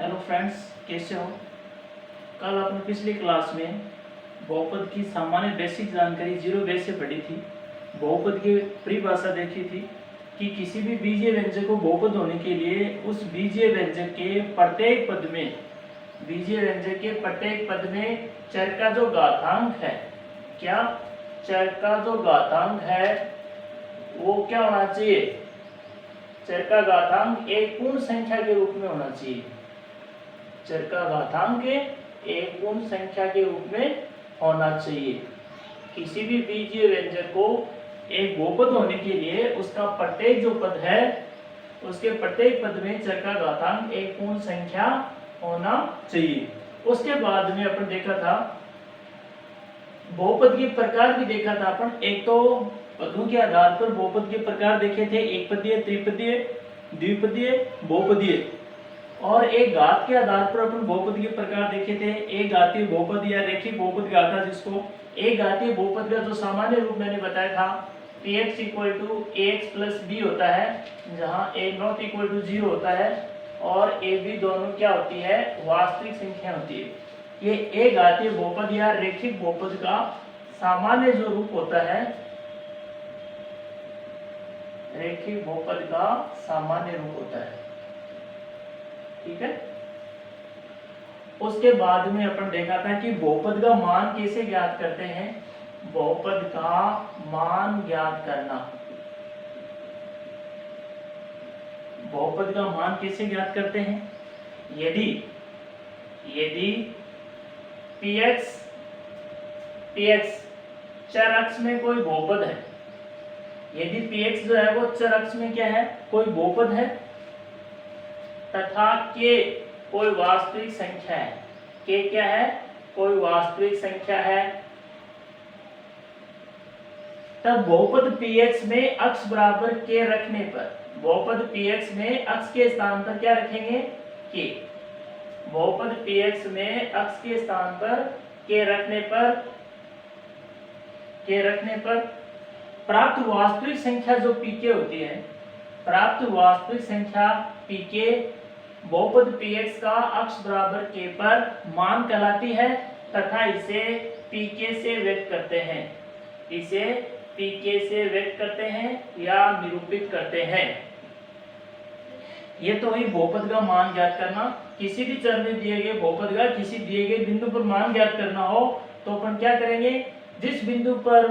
Hello friends, कैसे हो। कल आपने पिछली क्लास में बहुपद की सामान्य बेसिक जानकारी जीरो बेस से पढ़ी थी। बहुपद की परिभाषा देखी थी कि किसी भी बीजीय व्यंजक को बहुपद होने के लिए उस बीजीय व्यंजक के प्रत्येक पद में चर का जो घातांक है, क्या चर का जो घातांक है वो क्या होना चाहिए, चर का घातांक एक पूर्ण संख्या के रूप में होना चाहिए। चर का घातांक एक पूर्ण संख्या के रूप में होना चाहिए। किसी भी बीजीय व्यंजक को एक बहुपद होने के लिए उसका प्रत्येक जो पद है उसके प्रत्येक पद में चर का घातांक एक पूर्ण संख्या होना चाहिए। उसके बाद में अपन देखा था बहुपद के प्रकार भी देखा था अपन। एक तो पदों के आधार पर बहुपद के प्रकार देखे थे, एक पदीय, त्रिपदीय, द्विपदीय, बहुपदीय। और एक घात के आधार पर अपन बहुपद के प्रकार देखे थे, एक घातीय बहुपद या रेखिक बहुपद कहा था जिसको। एक घातीय बहुपद का जो सामान्य रूप मैंने बताया था px = ax + b होता है, जहां a ≠ 0 होता है और a b दोनों क्या होती है, वास्तविक संख्या होती है। ये एक घातीय बहुपद या रेखिक बहुपद का सामान्य जो रूप होता है, रेखिक बहुपद का सामान्य रूप होता है, ठीक है। उसके बाद में अपन देखा था कि बहुपद का मान कैसे ज्ञात करते हैं। बहुपद का मान ज्ञात करना, बहुपद का मान कैसे ज्ञात करते हैं। यदि px चर अक्ष में कोई बहुपद है, यदि px जो है वो चर अक्ष में क्या है, कोई बहुपद है, तथा k कोई वास्तविक संख्या है, k क्या है, कोई वास्तविक संख्या है, तब बहुपद px में अक्ष बराबर k रखने पर, बहुपद px में अक्ष के स्थान पर क्या रखेंगे, k। बहुपद px में अक्ष के स्थान पर k रखने पर प्राप्त वास्तविक संख्या जो pk होती है, प्राप्त वास्तविक संख्या pk बहुपद px का अक्ष बराबर k पर मान कहलाती है तथा इसे pk से व्यक्त करते हैं, इसे pk से व्यक्त करते हैं या निरूपित करते हैं। ये तो हुई बहुपद का मान ज्ञात करना। किसी भी चर में दिए गए बहुपद का किसी दिए गए बिंदु पर मान ज्ञात करना हो तो अपन क्या करेंगे, जिस बिंदु पर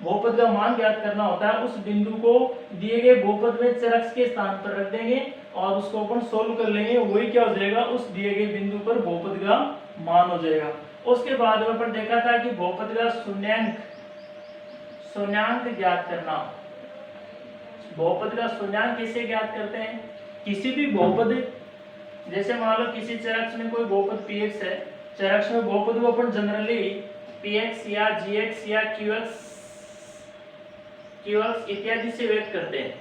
बहुपद का मान ज्ञात करना होता है उस बिंदु को दिए गए बहुपद में चर अक्ष के स्थान पर रख देंगे और उसको अपन सोल्व कर लेंगे, वही क्या हो जाएगा, उस दिए गए बिंदु पर बहुपद का मान हो जाएगा। उसके बाद में अपन देखा था कि बहुपद का शून्यांक ज्ञात करना। बहुपद का शून्यांक कैसे ज्ञात करते हैं। किसी भी बहुपद, जैसे मान लो किसी चर अक्ष में कोई बहुपद px है, चर अक्ष में बहुपद को अपन जनरली px या gx या qx इत्यादि से व्यक्त करते हैं।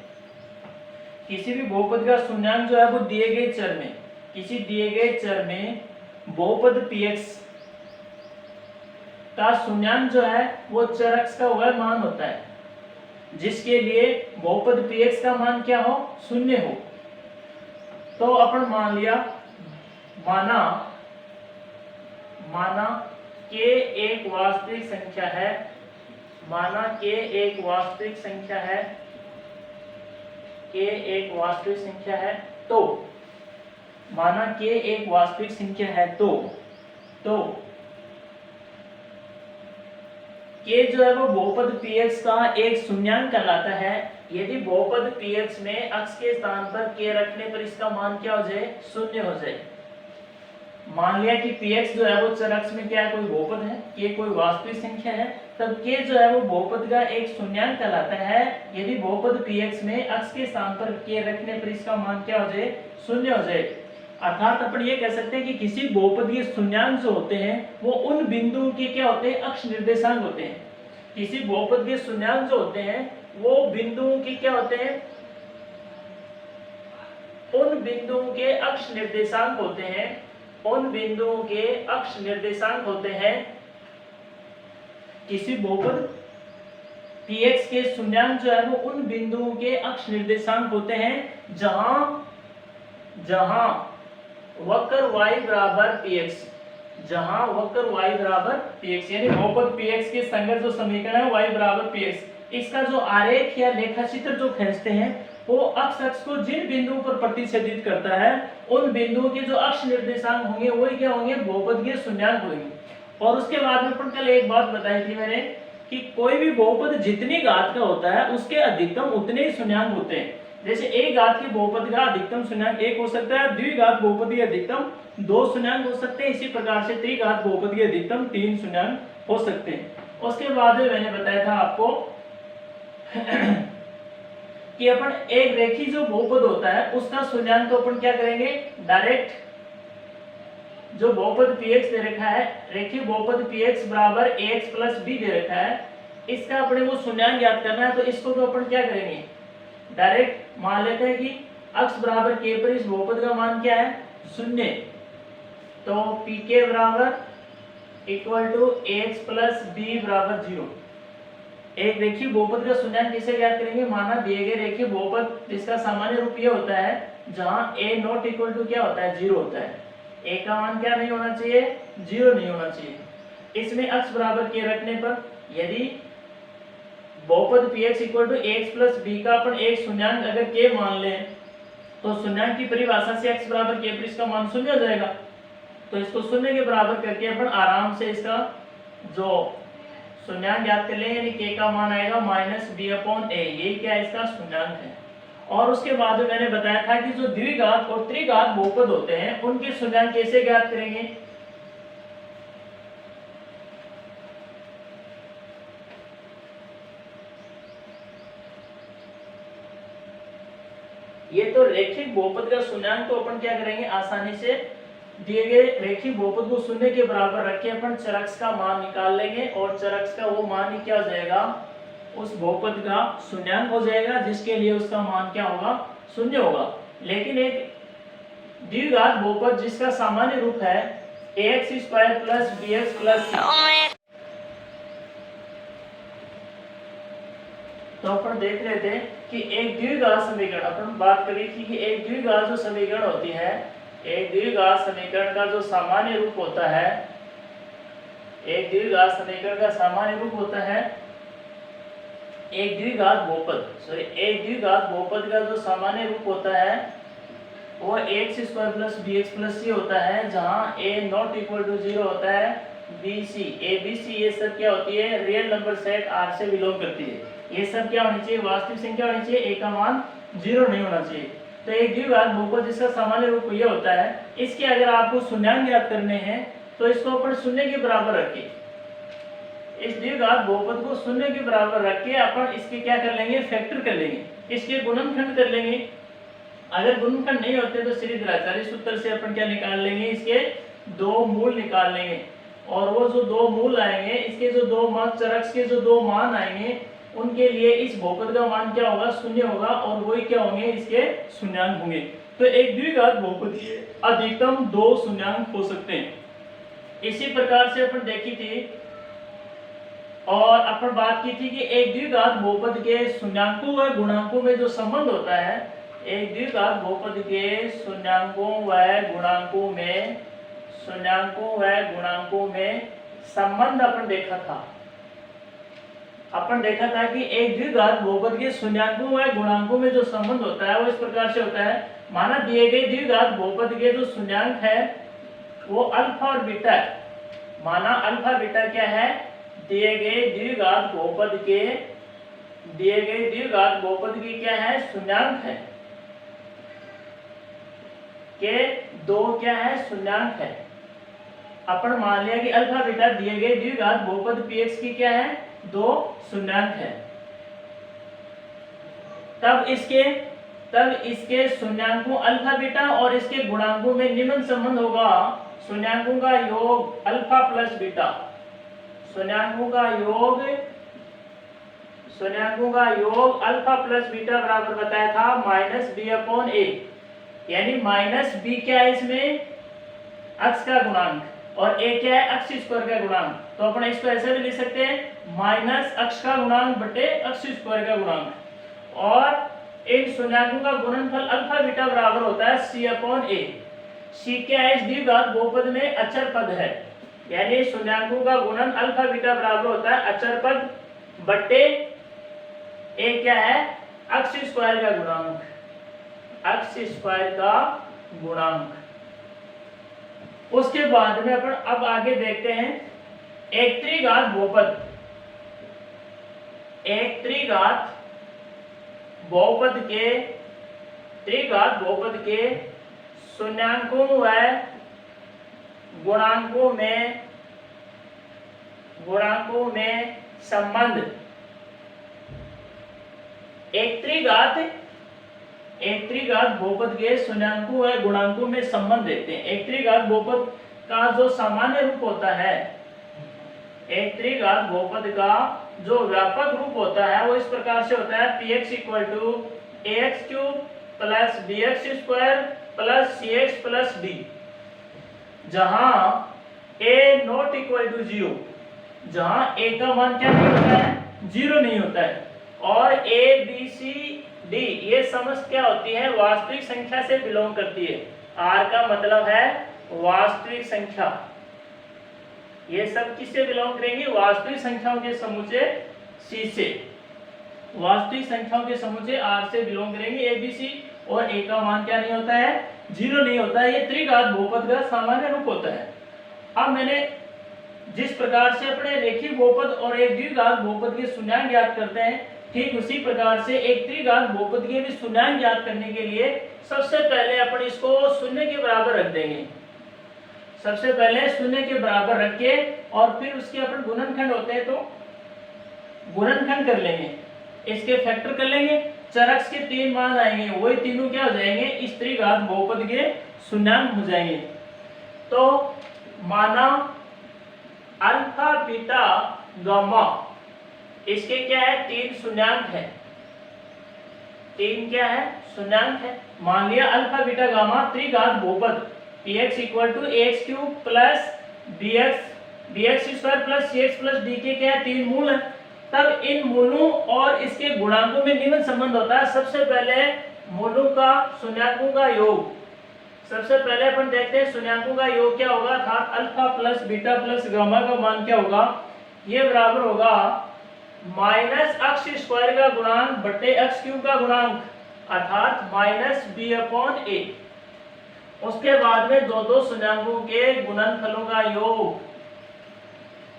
किसी भी बहुपद का शून्यांक जो है वो दिए गए चर में, किसी दिए गए चर में बहुपद px का शून्यांक जो है वो चर अक्ष का वह मान होता है जिसके लिए बहुपद px का मान क्या हो, 0 हो। तो अपन मान लिया, माना k एक वास्तविक संख्या है, माना k एक वास्तविक संख्या है, k एक वास्तविक संख्या है, तो माना k एक वास्तविक संख्या है तो k जो है वो बहुपद px का एक शून्यांक कहलाता है। यदि बहुपद px में अक्ष के स्थान पर k रखने पर इसका मान क्या हो जाए, 0 हो जाए। मान लिया कि px जो है वो चर अक्ष में क्या है, कोई बहुपद है, k कोई वास्तविक संख्या है, तब k जो है वो बहुपद का एक शून्यांक कहलाता है। यदि बहुपद px में अक्ष के स्थान पर k रखने पर इसका मान क्या हो जाए, 0 हो जाए। अर्थात अपन ये कह सकते हैं कि किसी बहुपद के शून्यांक जो होते हैं वो उन बिंदुओं के क्या होते हैं, अक्ष निर्देशांक होते हैं। किसी बहुपद के शून्यांक जो होते हैं वो बिंदुओं के क्या होते हैं, उन बिंदुओं के अक्ष निर्देशांक होते हैं, उन बिंदुओं के अक्ष निर्देशांक होते हैं। किसी बहुपद px के शून्यांक जो है वो उन बिंदुओं के अक्ष निर्देशांक होते हैं जहां वक्र y बराबर px, जहां वक्र y बराबर px यानी बहुपद px के संगत जो समीकरण है y बराबर px, इसका जो आरेख या रेखाचित्र जो खींचते हैं वो अक्ष को जिन बिंदुओं पर प्रतिच्छेदित करता है उन बिंदुओं के जो अक्ष निर्देशांक होंगे वही क्या होंगे, बहुपद के शून्यांक होंगे। और उसके बाद में अपन कल एक बात बताई थी मैंने कि कोई भी बहुपद जितनी घात का होता है उसके अधिकतम उतने ही शून्यांक होते हैं। जैसे एक घात के बहुपद का अधिकतम शून्यांक 1 हो सकता है, द्विघात बहुपद के अधिकतम 2 शून्यांक हो सकते हैं, इसी प्रकार से त्रिघात बहुपद के अधिकतम 3 शून्यांक हो सकते हैं। उसके बाद मैंने बताया था आपको कि अपन एक रेखी जो बहुपद होता है उसका शून्यांक तो अपन क्या करेंगे, डायरेक्ट जो बहुपद px दे रखा है, रेखीय बहुपद px बराबर ax प्लस b दे रखा है, इसका अपने को शून्यांक ज्ञात करना है। तो इसको तो अपन क्या करेंगे, डायरेक्ट मान लेते हैं कि x बराबर k पर इस बहुपद का मान क्या है, 0। तो pk बराबर equal to ax plus b बराबर 0। एक रेखीय बहुपद का शून्यांक किसे ज्ञात करेंगे, माना दिए गए रेखीय बहुपद जिसका सामान्य रूप ये होता है जहां a नॉट इक्वल टू क्या होता है, 0 होता है। a का मान क्या नहीं होना चाहिए, 0 नहीं होना चाहिए। इसमें x बराबर k रखने पर यदि बहुपद px equal to ax plus b का अपन एक शून्यांक अगर k मान लें तो शून्यांक की परिभाषा से x बराबर k पर इसका मान 0 हो जाएगा। तो इसको 0 के बराबर करके अपन आराम से इसका जो शून्यांक ज्ञात कर लेंगे, यानी k का मान आएगा -b/a। ये क्या है, इसका शून्यांक है। और उसके बाद मैंने बताया था कि जो द्विघात और त्रिघात बहुपद होते हैं उनके शून्यांक कैसे ज्ञात करेंगे। ये तो रेखिक बहुपद का शून्यांक तो अपन क्या करेंगे, आसानी से दिए गए रेखिक बहुपद को शून्य के बराबर रख के अपन चरक्स का मान निकाल लेंगे और चरक्स का वो मान ही क्या हो जाएगा, उस बहुपद का शून्यांक हो जाएगा, जिसके लिए उसका मान क्या होगा, 0 होगा। लेकिन एक द्विघात बहुपद जिसका सामान्य रूप है ax² plus bx plus c, तो अपन देख रहे थे कि एक द्विघात समीकरण, अपन बात करी थी कि एक द्विघात जो समीकरण होती है, एक द्विघात समीकरण का जो सामान्य रूप होता है, एक द्विघात समीकरण का सामान्य रूप होता है एक द्विघात बहुपद का जो सामान्य रूप होता है वो ax² plus bx plus c होता है, जहां a नॉट इक्वल टू 0 होता है, bc abc ये सब क्या होती है, रियल नंबर सेट R से बिलोंग करती है। ये सब क्या होनी चाहिए, वास्तविक संख्या होनी चाहिए, a का मान 0 नहीं होना चाहिए। तो एक द्विघात बहुपद जिसका सामान्य रूप ये होता है, इसके अगर आपको शून्यांक ज्ञात करने हैं तो इसको अपन 0 के बराबर रखें, इस द्विघात बहुपद को 0 के बराबर रख के अपन इसके क्या कर लेंगे, फैक्टर कर लेंगे, इसके गुणनखंड कर लेंगे। अगर गुणनखंड नहीं होते तो सीधे ग्राचारी सूत्र से अपन क्या निकाल लेंगे, इसके 2 मूल निकाल लेंगे। और वो जो 2 मूल आएंगे, इसके जो 2 मान, चरक्स के जो 2 मान आएंगे उनके लिए इस बहुपद का मान क्या होगा, 0 होगा, और वही क्या होंगे, इसके शून्यांक होंगे। तो एक द्विघात बहुपद के अधिकतम 2 शून्यांक हो सकते हैं। इसी प्रकार से अपन देखी थी और अपन बात की थी कि एक द्विघात बहुपद के शून्यांकों व गुणांकों में जो संबंध होता है, एक द्विघात बहुपद के शून्यांकों व गुणांकों में संबंध अपन देखा था कि एक द्विघात बहुपद के शून्यांकों व गुणांकों में जो संबंध होता है वो इस प्रकार से होता है। माना दिए गए द्विघात बहुपद के जो शून्यांक है वो अल्फा और बीटा है। माना अल्फा बीटा क्या है, दिए गए द्विघात बहुपद के क्या है, शून्यांक है, के 2 क्या है, शून्यांक है। अपन मान लिया कि अल्फा बीटा दिए गए द्विघात बहुपद px की क्या है, 2 शून्यांक है। तब इसके शून्यांकों अल्फा बीटा और इसके गुणांकों में निम्न संबंध होगा, शून्यांकों का योग अल्फा प्लस बीटा, शून्यांकों का योग अल्फा प्लस बीटा बराबर बताया था -b/a, यानी -b क्या है, इसमें अक्ष का गुणांक और a क्या है, अक्ष स्क्वायर का गुणांक। तो अपन इसको ऐसे भी लिख सकते हैं, माइनस अक्ष का गुणांक बटे अक्ष स्क्वायर का गुणांक। और इन शून्यांकों का गुणनफल अल्फा बीटा बराबर होता है c/a। सी क्या है, इस द्विघात बहुपद में अचर पद है, यानी शून्याङ्कों का गुणन अल्फा बीटा बराबर होता है अचर पद बट्टे ए क्या है, अक्ष स्क्वायर का गुणांक, अक्ष स्क्वायर का गुणांक। उसके बाद में अपन अब आगे देखते हैं एक त्रिघात बहुपद, एक त्रिघात बहुपद के, त्रिघात बहुपद के शून्याङ्कों व गुणांकों में संबंध। एक त्रिघात बहुपद के शून्याङ्कों व गुणांकों में संबंध देखते हैं। एक त्रिघात बहुपद का जो सामान्य रूप होता है, एक त्रिघात बहुपद का जो व्यापक रूप होता है वो इस प्रकार से होता है, px = ax³ + bx² + cx + d, जहां a ≠ 0, जहां a का मान क्या नहीं होता है, 0 नहीं होता है, और a b c d ये समस्त क्या होती है, वास्तविक संख्या से बिलोंग करती है। r का मतलब है वास्तविक संख्या, ये सब किससे बिलोंग करेंगी, वास्तविक संख्याओं के समूह से c से, वास्तविक संख्याओं के समूह से r से बिलोंग करेंगे a b c, और a का मान क्या नहीं होता है, 0 नहीं होता है। ये त्रिघात बहुपद का सामान्य रूप होता है। अब मैंने जिस प्रकार से अपने रेखीय बहुपद और एक द्विघात बहुपद के शून्याङ्क ज्ञात करते हैं, ठीक उसी प्रकार से एक त्रिघात बहुपद के भी शून्याङ्क ज्ञात करने के लिए सबसे पहले अपन इसको शून्य के बराबर रख देंगे। सबसे पहले शून्य के बराबर रख के और फिर उसके अपन गुणनखंड होते हैं तो गुणनखंड कर लेंगे, इसके फैक्टर कर लेंगे, चरक्स के 3 मान आएंगे, वही तीनों क्या हो जाएंगे, इस त्रिघात बहुपद के शून्याङ्क हो जाएंगे। तो माना अल्फा बीटा गामा, इसके क्या है, 3 शून्याङ्क है, 3 क्या है, शून्याङ्क है। मान लिया अल्फा बीटा गामा त्रिघात बहुपद px = ax³ + bx² + cx + d के क्या है, 3 मूल है। तब इन मूलों और इसके गुणांकों में निम्न संबंध होता है। सबसे पहले मूलों का शून्याङ्कों का योग, सबसे पहले अपन देखते हैं शून्याङ्कों का योग क्या होगा, अर्थात alpha plus beta plus gamma का मान क्या होगा, ये बराबर होगा माइनस अक्ष स्क्वायर का गुणांक बटे x³ का गुणांक, अर्थात -b/a। उसके बाद में दो शून्याङ्कों के गुणनफलों का योग,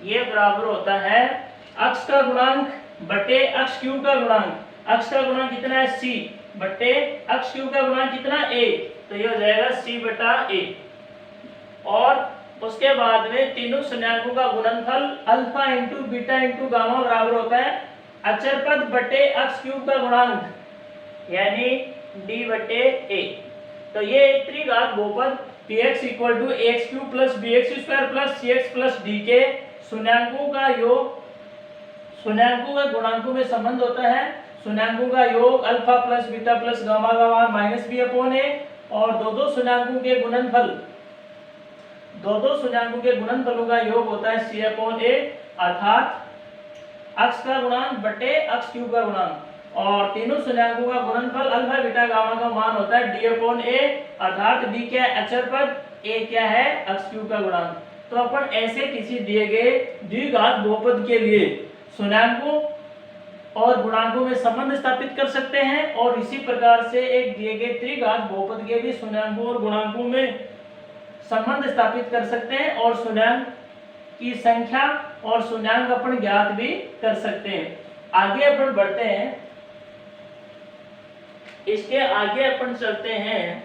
ये बराबर होता है अक्ष का गुणांक बटे x³ का गुणांक। अक्ष का गुणांक कितना है, c बटे x³ का गुणांक कितना, a, तो ये हो जाएगा c/a। और उसके बाद में तीनों शून्याङ्कों का गुणनफल alpha into beta into gamma बराबर होता है अचर पद बटे x³ का गुणांक, यानी d/a। तो ये एक त्रिघात बहुपद px = ax³ + bx² + cx + d के शून्याङ्कों का योग, शून्याङ्कों का गुणांकों में संबंध होता है। शून्याङ्कों का योग alpha plus beta plus gamma का मान -b/a, और दो शून्याङ्कों के गुणनफल, दो शून्याङ्कों के गुणनफलों का योग होता है c/a, अर्थात अक्ष का गुणांक बटे x³ का गुणांक, और तीनों शून्याङ्कों का गुणनफल अल्फा बीटा गामा का मान होता है d/a, अर्थात d क्या है, अचर पद, a क्या है, x³ का गुणांक। तो अपन ऐसे किसी दिए गए द्विघात बहुपद के लिए शून्याङ्कों और गुणांकों में संबंध स्थापित कर सकते हैं, और इसी प्रकार से एक दिए गए त्रिघात बहुपद के भी शून्याङ्कों और गुणांकों में संबंध स्थापित कर सकते हैं, और शून्याङ्क की संख्या और शून्याङ्क अपन ज्ञात भी कर सकते हैं। आगे अपन बढ़ते हैं, इसके आगे अपन चलते हैं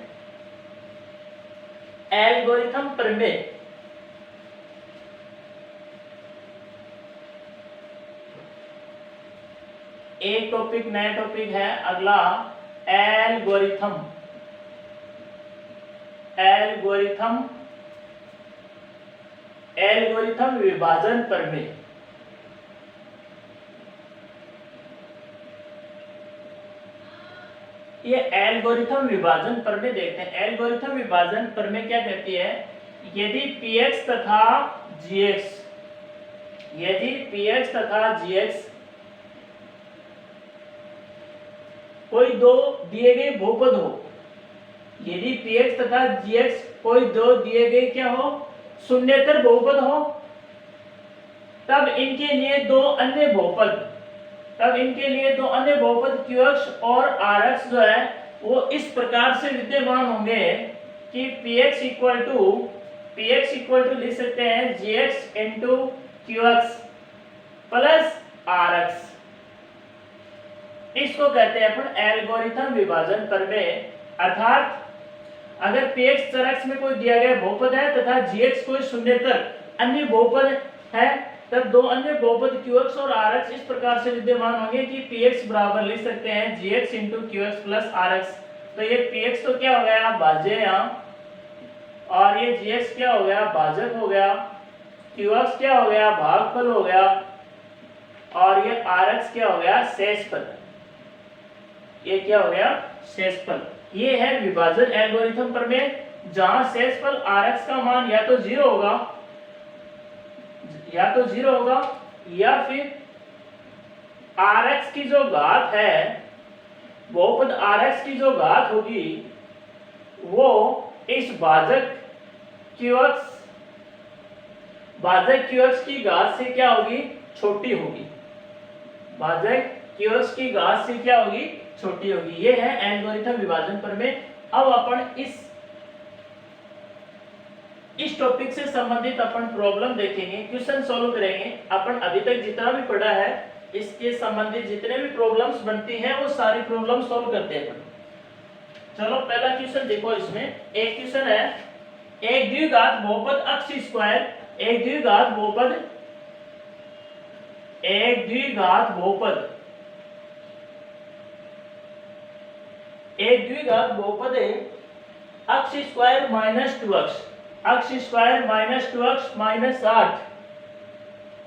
एल्गोरिथम प्रमेय। एक टॉपिक नया टॉपिक है अगला, एल्गोरिथम। एल्गोरिथम, एल्गोरिथम विभाजन प्रमेय। ये एल्गोरिथम विभाजन प्रमेय देखते हैं। एल्गोरिथम विभाजन प्रमेय क्या कहती है, यदि px तथा gx, यदि px तथा gx कोई दो दिए गए बहुपद हो, यदि px तथा gx कोई दो दिए गए क्या हो, शून्येतर बहुपद हो, तब इनके लिए दो अन्य बहुपद qx और rx जो है वो इस प्रकार से विद्यमान होंगे कि px इक्वल टू लिख सकते हैं gx into qx plus rx। इसको कहते हैं अपन एल्गोरिथम विभाजन प्रमेय। अर्थात अगर px चर x में कोई दिया गया बहुपद है तथा gx कोई शून्येतर अन्य बहुपद है, तब दो अन्य बहुपद qx और rx इस प्रकार से विद्यमान होंगे कि px बराबर लिख सकते हैं gx into qx plus rx। तो ये px तो क्या हो गया, भाज्य यहाँ, और ये gx क्या हो गया, भाजक हो गया, qx क्या हो गया, भागफल हो गया, और ये rx क्या हो गया, शेषफल। ये क्या हो गया, शेषफल। ये है विभाजन एल्गोरिथम प्रमेय, जहां शेषफल rx का मान या तो 0 होगा या फिर rx की जो घात है, बहुपद rx की जो घात होगी वो इस भाजक qx की घात से क्या होगी, छोटी होगी। भाजक qx की घात से क्या होगी, छोटी होगी। ये है एल्गोरिथम विभाजन प्रमेय। अब अपन इस टॉपिक से संबंधित अपन प्रॉब्लम देखेंगे, क्वेश्चन सॉल्व करेंगे। अपन अभी तक जितना भी पढ़ा है इसके संबंधित जितने भी प्रॉब्लम्स बनती हैं वो सारी प्रॉब्लम सॉल्व करते हैं अपन। चलो पहला क्वेश्चन देखो। इसमें एक क्वेश्चन है, एक द्विघात बहुपद अक्ष स्क्वायर, एक द्विघात बहुपद है अक्ष स्क्वायर माइनस 2x माइनस 8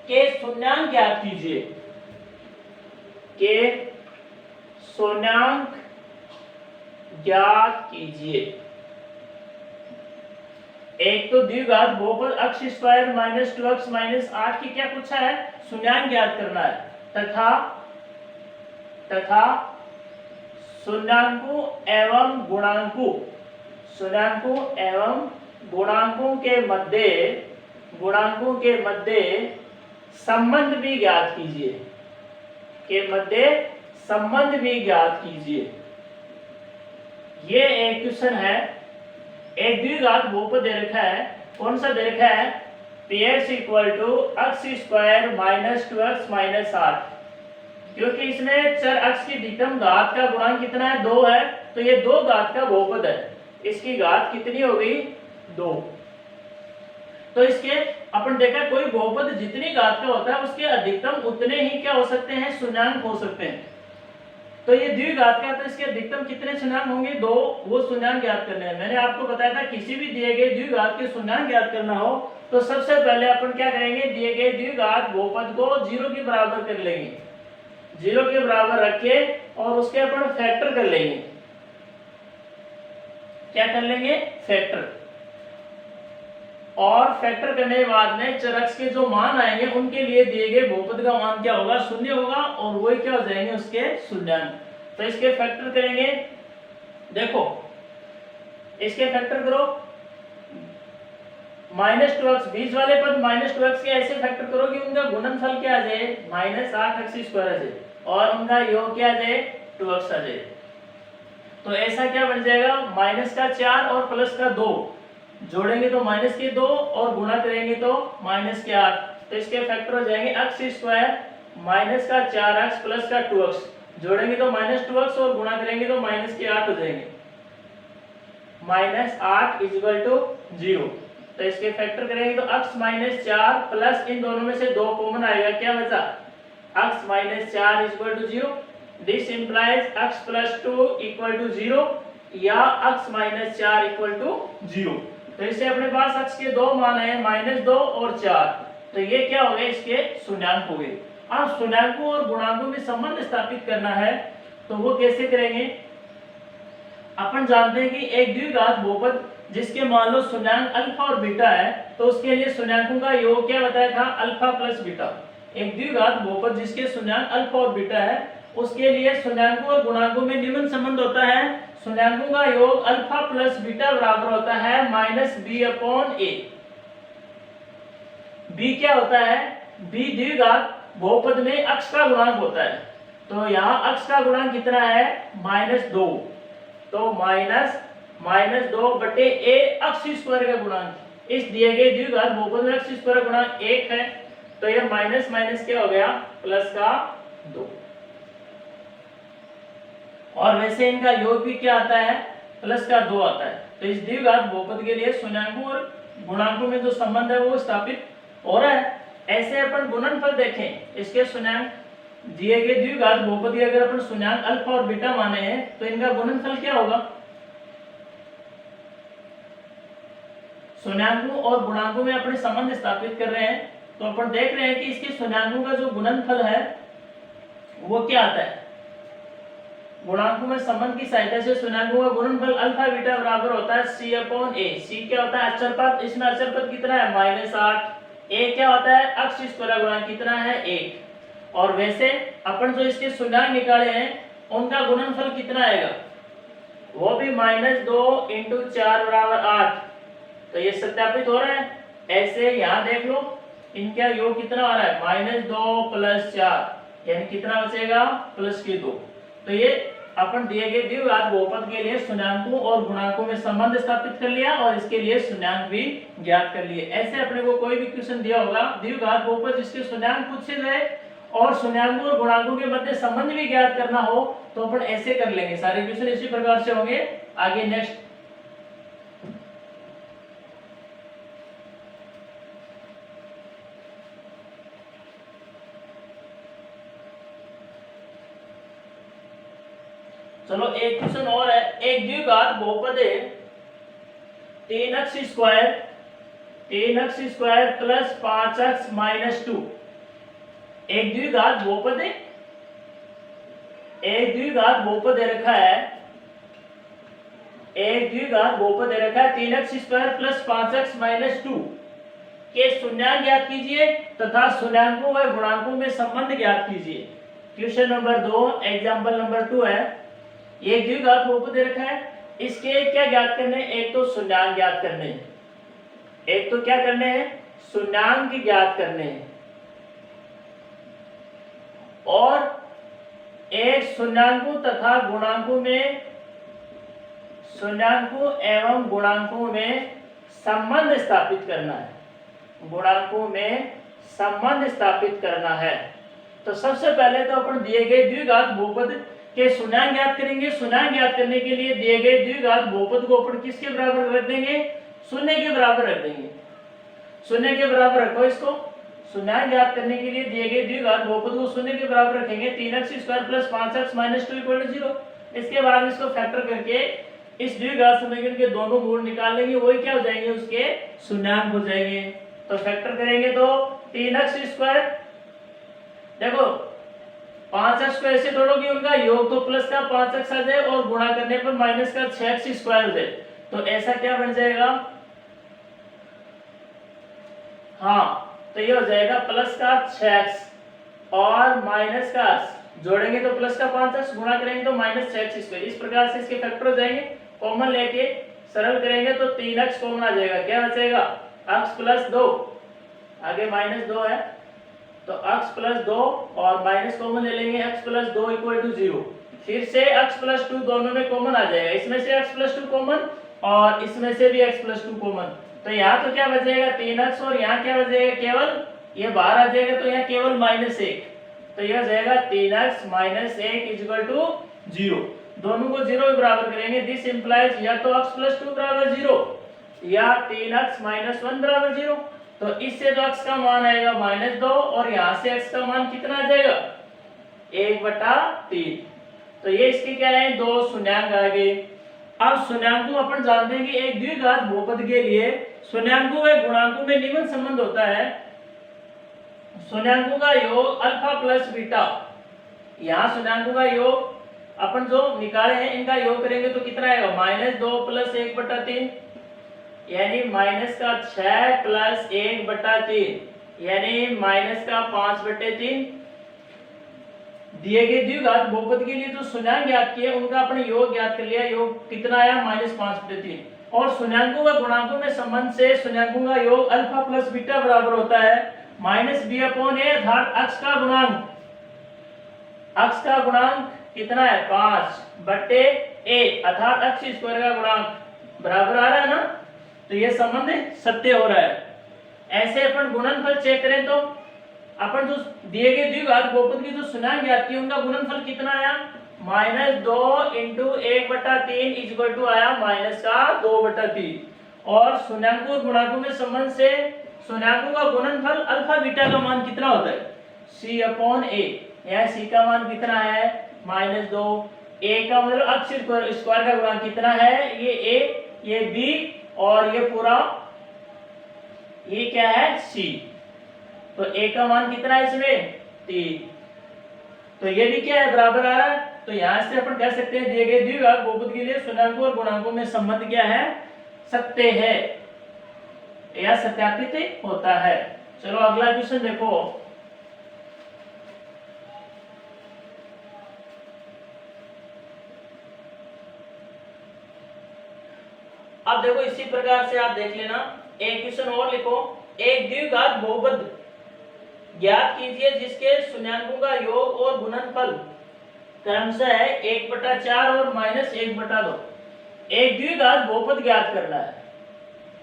के शून्यांक ज्ञात कीजिए। एक तो द्विघात बहुपद अक्ष स्क्वायर माइनस 2x माइनस 8 की क्या पूछा है, शून्यांक ज्ञात करना है, तथा शून्यांकों एवं गुणांकों के मध्य संबंध भी ज्ञात कीजिए। ये एक क्वेश्चन है। एक द्विघात बहुपद दे रखा है, कौन सा दे रखा है, px इक्वल टू अक्ष स्क्वायर माइनस 2x माइनस 8। क्योंकि इसमें चर अक्ष की अधिकतम घात का गुणांक कितना है, 2 है, तो ये 2 घात का बहुपद है। इसकी घात कितनी हो गई, 2। तो इसके अपन देखा कोई बहुपद जितनी घात का होता है उसके अधिकतम उतने ही क्या हो सकते हैं, शून्यांक हो सकते हैं। तो ये द्विघात का, तो इसके अधिकतम कितने शून्यांक होंगे, 2। वो शून्यांक ज्ञात करने हैं। मैंने आपको बताया था किसी भी दिए गए द्विघात के शून्यांक ज्ञात करना हो तो सबसे पहले अपन क्या करेंगे, दिए गए द्विघात बहुपद को 0 के बराबर कर लेंगे, 0 के बराबर रख के और उसके अपन फैक्टर कर लेंगे। क्या कर लेंगे, फैक्टर। और फैक्टर करने के बाद में चर अक्ष के जो मान आएंगे उनके लिए दिए गए बहुपद का मान क्या होगा, 0 होगा, और वही क्या हो जाएंगे, उसके शून्यांक। तो इसके फैक्टर करेंगे। देखो इसके फैक्टर करो, माइनस 2x, बीच वाले पद माइनस 2x के ऐसे फैक्टर करो कि उनका गुणनफल क्या आ जाए, माइनस 8x स्क्वायर आ जाए, और उनका योग क्या आ जाए, 2x आ जाए। तो ऐसा क्या बन जाएगा, माइनस का 4 और प्लस का 2 जोड़ेंगे तो माइनस के 2 और गुणा करेंगे तो माइनस के 8। तो इसके फैक्टर हो जाएंगे x स्क्वायर माइनस का 4x प्लस का 2x, जोड़ेंगे तो माइनस 2x और गुणा करेंगे तो माइनस के 8 हो जाएंगे, माइनस 8 इक्वल टू 0। तो इसके फैक्टर करेंगे तो x माइनस 4 प्लस इन दोनों में से 2 कॉमन आएगा, क्या बचा, x minus 4 equal to 0। This implies x plus 2 equal to 0 या x माइनस 4 इक्वल टू 0। तो इससे अपने पास x के 2 मान है, माइनस 2 और 4। तो ये क्या हो गए, इसके शून्यांक हो गए। अब शून्यांकों और गुणांकों में संबंध स्थापित करना है तो वो कैसे करेंगे। अपन जानते हैं कि एक द्विघात बहुपद जिसके मान लो शून्यांक अल्फा और बीटा है, तो उसके लिए शून्यांकों का योग क्या बताया था, अल्फा प्लस बीटा। एक द्विघात बहुपद जिसके शून्यांक अल्फा और बीटा है उसके लिए शून्यांकों और गुणांकों में निम्न संबंध होता है, शून्याङ्कों का योग अल्फा प्लस बीटा बराबर होता है माइनस बी अपॉन ए। बी क्या होता है? बी द्विघात बहुपद में अक्ष का गुणांक होता है। तो यहाँ अक्ष का गुणांक कितना है? -2। तो माइनस 2 बटे ए अक्ष स्क्वायर का गुणांक। इस दिए गए द्विघात बहुपद में अक्ष स्क्वायर का गुणांक 1 है। तो यह माइनस माइनस क्या हो गया? प्लस का 2। और वैसे इनका योग भी क्या आता है? प्लस का 2 आता है। तो इस द्विघात बहुपद के लिए शून्याङ्कों और गुणांकों में जो संबंध है वो स्थापित हो रहा है। ऐसे अपन गुणनफल देखें, इसके शून्याङ्क दिए गए द्विघात बहुपद के अगर अपन शून्याङ्क अल्फा और बीटा माने हैं तो इनका गुणनफल क्या होगा? शून्याङ्कों और गुणांकों में अपने संबंध स्थापित कर रहे हैं। तो अपन देख रहे हैं कि इसके शून्याङ्कों का जो गुणनफल है वो क्या आता है? गुणांकों में संबंध की सहायता से शून्याङ्कों का गुणनफल अल्फा बीटा बराबर होता है c अपॉन ए। c क्या होता है? अचर पद। इसमें अचर पद कितना है? -8। a क्या होता है? अक्ष स्क्वायर गुणांक कितना है? 1। और वैसे अपन जो इसके शून्याङ्क निकाले हैं उनका गुणनफल कितना आएगा? वो भी -2 × 4 = 8। तो ये सत्यापित हो रहा है। ऐसे यहाँ देख लो, इनका योग कितना आ रहा है? -2 + 4, यानी कितना बचेगा? +2। तो ये अपन दिए गए द्विघात बहुपद के लिए शून्याङ्कों और गुणांकों में संबंध स्थापित कर लिया और इसके लिए शून्याङ्क भी ज्ञात कर लिए। ऐसे अपने को कोई भी क्वेश्चन दिया होगा द्विघात बहुपद जिसके शून्याङ्क पूछे गए और शून्याङ्कों और गुणांकों के मध्य संबंध भी ज्ञात करना हो तो अपन ऐसे कर लेंगे। सारे क्वेश्चन इसी प्रकार से होंगे। आगे नेक्स्ट चलो एक क्वेश्चन और है। एक द्विघात बहुपद है 3x square plus 5x minus 2। एक द्विघात बहुपद है, एक द्विघात बहुपद दे रखा है, एक द्विघात बहुपद दे रखा है 3x square plus 5x minus 2 के शून्याङ्क ज्ञात कीजिए तथा शून्याङ्कों व गुणांकों में संबंध ज्ञात कीजिए। क्वेश्चन नंबर 2 एग्जांपल नंबर 2 है। एक द्विघात बहुपद दे रखा है, इसके क्या ज्ञात करने हैं? एक तो शून्याङ्क ज्ञात करने हैं। एक तो क्या करने हैं? शून्याङ्क ज्ञात करने हैं और एक शून्याङ्कों तथा गुणांकों में, शून्याङ्कों एवं गुणांकों में संबंध स्थापित करना है। गुणांकों में संबंध स्थापित करना है। तो सबसे पहले तो अपन दिए गए द्विघात बहुपद के शून्याङ्क ज्ञात करेंगे। शून्याङ्क ज्ञात करने के लिए दिए गए द्विघात बहुपद को अपन किसके बराबर रख देंगे? 0 के बराबर रख देंगे। 0 के बराबर रखो इसको। शून्याङ्क ज्ञात करने के लिए दिए गए द्विघात बहुपद को 0 के बराबर रखेंगे। 3x square plus 5x minus 2 = 0। इसके बाद इसको फैक्टर करके इस द्विघात समीकरण के दोनों मूल निकाल लेंगे। वही क्या हो जाएंगे? उसके शून्याङ्क हो जाएंगे। तो फैक्टर करेंगे तो 3x स्क्वायर, देखो 5x को ऐसे तोड़ोगे उनका योग तो प्लस का 5x आ जाए और गुणा करने पर माइनस का 6x स्क्वायर हो जाए। तो ऐसा क्या बन जाएगा? हाँ, तो ये हो जाएगा प्लस का 6x और माइनस का जोड़ेंगे तो प्लस का 5x, गुणा करेंगे तो माइनस 6x स्क्वायर। इस प्रकार से इसके फैक्टर हो जाएंगे। कॉमन लेके सरल करेंगे तो 3x कॉमन आ जाएगा। क्या बचेगा? x + 2, आगे -2 है तो x + 2 और माइनस कॉमन ले लेंगे। x + 2 = 0। फिर से x + 2 दोनों में कॉमन आ जाएगा। इसमें से x + 2 कॉमन और इसमें से भी x + 2 कॉमन। तो यहाँ तो क्या बचेगा? 3x और यहाँ क्या बचेगा? केवल ये बाहर आ जाएगा तो यहाँ केवल -1। तो यह हो जाएगा 3x - 1 = 0। दोनों को 0 के बराबर करेंगे। दिस इंप्लाइज या तो x + 2 = 0 या 3x - 1 = 0। तो इससे तो x का मान आएगा -2 और यहाँ से x का मान कितना आ जाएगा? 1/3। तो ये इसके क्या है? 2 शून्याङ्क आ गए। अब शून्याङ्कों अपन जानते हैं कि एक द्विघात बहुपद के लिए शून्याङ्कों व गुणांकों में निम्न संबंध होता है। शून्याङ्कों का योग अल्फा प्लस बीटा। यहाँ शून्याङ्कों का योग अपन जो निकाले हैं इनका योग करेंगे तो कितना आएगा? -2 + 1/3 यानी -6 + 1/3 यानी -5/3 दिए गए द्विघात बहुपद के लिए जो शून्यांक ज्ञात किए उनका अपने योग ज्ञात कर लिया। योग कितना आया -5/3। और शून्यांकों व गुणांकों में संबंध से शून्यांकों का योग अल्फा प्लस बीटा बराबर होता है -b/a अर्थात अक्ष का गुणांक। अक्ष का गुणांक कितना है 5/a अर्थात अक्ष स्क्वायर का गुणांक बराबर आ रहा है ना। तो ये संबंध सत्य हो रहा है। ऐसे अपन गुणनफल चेक करें तो अपन जो दिए गए द्विघात बहुपद की जो शून्यांक ज्ञात किए उनका गुणनफल कितना आया -2 × 1/3 इक्वल टू आया -2/3। और शून्यांकों और गुणांकों में संबंध से शून्यांकों का गुणनफल अल्फा बीटा का मान कितना होता है c/a। यहाँ c का मान कितना है -2। a का मतलब अक्ष स्क्वायर का गुणांक कितना है ये a ये b और ये पूरा ये क्या है c। तो a का मान कितना है इसमें 3। तो ये भी क्या है बराबर आ रहा है। तो यहां से अपन कह सकते हैं दिए गए द्विघात बहुपद के लिए शून्यांकों और गुणांकों में संबंध क्या है सत्य है या सत्यापित होता है। चलो अगला क्वेश्चन देखो। अब देखो इसी प्रकार से आप देख लेना एक क्वेश्चन और लिखो। एक द्विघात बहुपद ज्ञात कीजिए जिसके शून्यांकों का योग और गुणनफल क्रमशः है 1/4 और -1/2। एक द्विघात बहुपद ज्ञात करना है।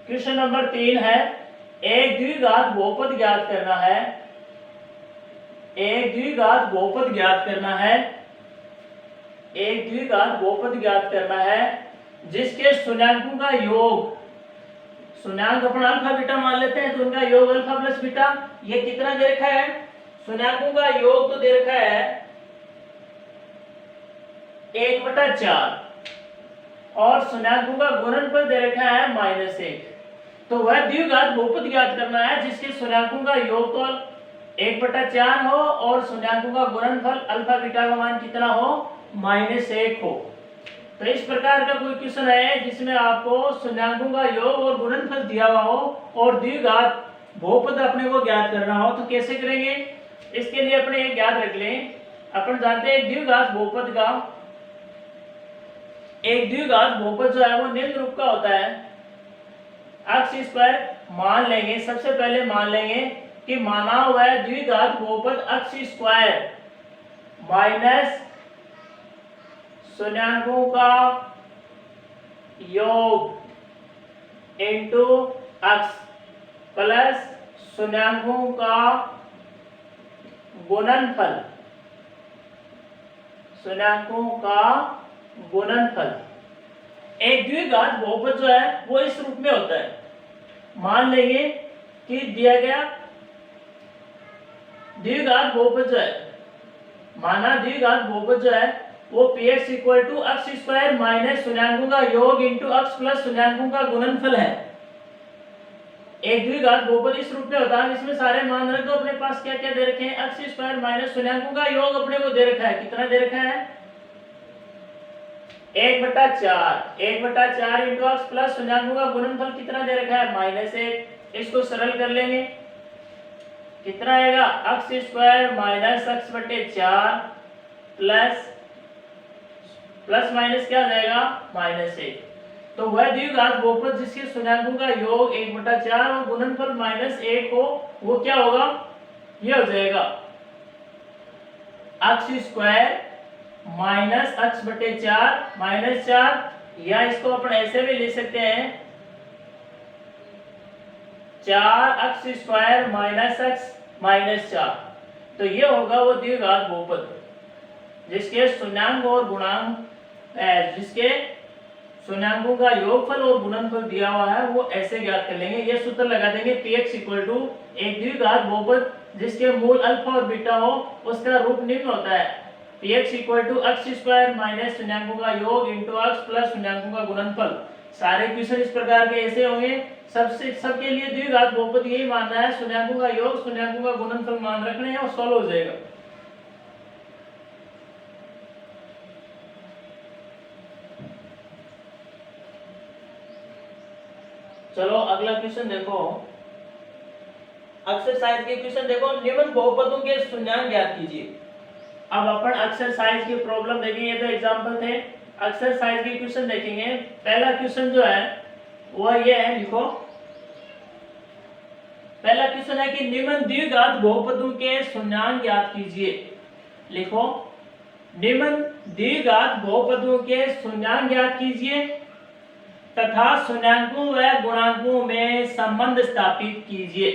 क्वेश्चन नंबर 3 है एक द्विघात बहुपद ज्ञात करना है। एक द्विघात बहुपद ज्ञात करना है। एक द्विघात बहुपद ज्ञात करना है जिसके शून्यांकों का योग शून्यांक अपन अल्फा बीटा मान लेते हैं तो उनका योग अल्फा प्लस बीटा। ये कितना दे रखा है शून्यांकों का योग तो दे रखा है 1/4 और शून्यांकों का गुणनफल दे रखा है -1। तो वह द्विघात बहुपद ज्ञात करना है जिसके शून्यांकों का योग तो 1/4 हो और शून्यांकों का गुणनफल अल्फा बीटा का मान कितना हो -1 हो। तो इस प्रकार का कोई क्वेश्चन है जिसमें आपको शून्यांकों का योग और गुणनफल दिया हुआ हो और द्विघात बहुपद अपने को ज्ञात करना हो तो कैसे करेंगे। इसके लिए अपने एक याद रख लें। अपन जानते हैं द्विघात बहुपद का एक द्विघात बहुपद जो है वो निम्न रूप का होता है। अक्ष स्क्वायर मान लेंगे सबसे पहले मान लेंगे कि माना हुआ है द्विघात बहुपद अक्ष स्क्वायर माइनस शून्यांकों का योग इनटू अक्ष प्लस शून्यांकों का गुणनफल। शून्यांकों का गुणनफल एक द्विघात बहुपद जो है वो इस रूप में होता है। मान लेंगे कि दिया गया द्विघात बहुपद जो है माना द्विघात बहुपद जो है वो px इक्वल टू अक्ष स्क्वायर माइनस शून्यांकों का योग इंटू अक्ष प्लस शून्यांकों का गुणनफल है। एक द्विघात बहुपद इस रूप में होता है इसमें सारे मान रख दो। अपने पास क्या क्या दे रखे हैं अक्ष स्क्वायर माइनस शून्यांकों का योग अपने को दे रखा है कितना दे रखा है 1/4 1/4 इंटू अक्ष प्लस शून्यांकों का गुणनफल कितना दे रखा है -1। इसको सरल कर लेंगे कितना आएगा अक्ष स्क्वायर माइनस अक्ष बटे 4 प्लस माइनस क्या आ जाएगा -1। तो वह द्विघात बहुपद जिसके शून्यांकों का योग 1/4 और गुणनफल -1 हो वो क्या होगा ये हो जाएगा अक्ष स्क्वायर माइनस अक्ष बटे 4 -4 या इसको अपन ऐसे भी ले सकते हैं 4 अक्ष स्क्वायर माइनस अक्ष -4। तो ये होगा वो द्विघात बहुपद जिसके शून्यांक और गुणांक जिसके शून्यांकों का योगफल और गुणनफल दिया हुआ है वो ऐसे ज्ञात कर लेंगे। ये सूत्र लगा देंगे px इक्वल टू एक द्विघात बहुपद जिसके मूल अल्फा और बीटा हो उसका रूप निम्न होता है px इक्वल टू अक्ष स्क्वायर माइनस शून्यांकों का योग इंटू अक्ष प्लस शून्यांकों का गुणनफल। सारे क्वेश्चन इस प्रकार के ऐसे होंगे। सबके लिए द्विघात बहुपद यही मानना है शून्यांकों का योग शून्यांकों का गुणनफल मान रखने हैं और सॉल्व हो जाएगा। चलो अगला क्वेश्चन देखो। एक्सरसाइज के क्वेश्चन देखो निम्न बहुपदों के शून्यांक ज्ञात कीजिए। अब अपन एक्सरसाइज की प्रॉब्लम देखेंगे, तो एग्जांपल थे। एक्सरसाइज के क्वेश्चन देखेंगे। पहला क्वेश्चन जो है वो ये है, लिखो। पहला क्वेश्चन है कि निम्न द्विघात बहुपदों के शून्यांक ज्ञात कीजिए। लिखो, निम्न द्विघात बहुपदों के शून्यांक ज्ञात कीजिए तथा शून्यांकों व गुणांकों में संबंध स्थापित कीजिए।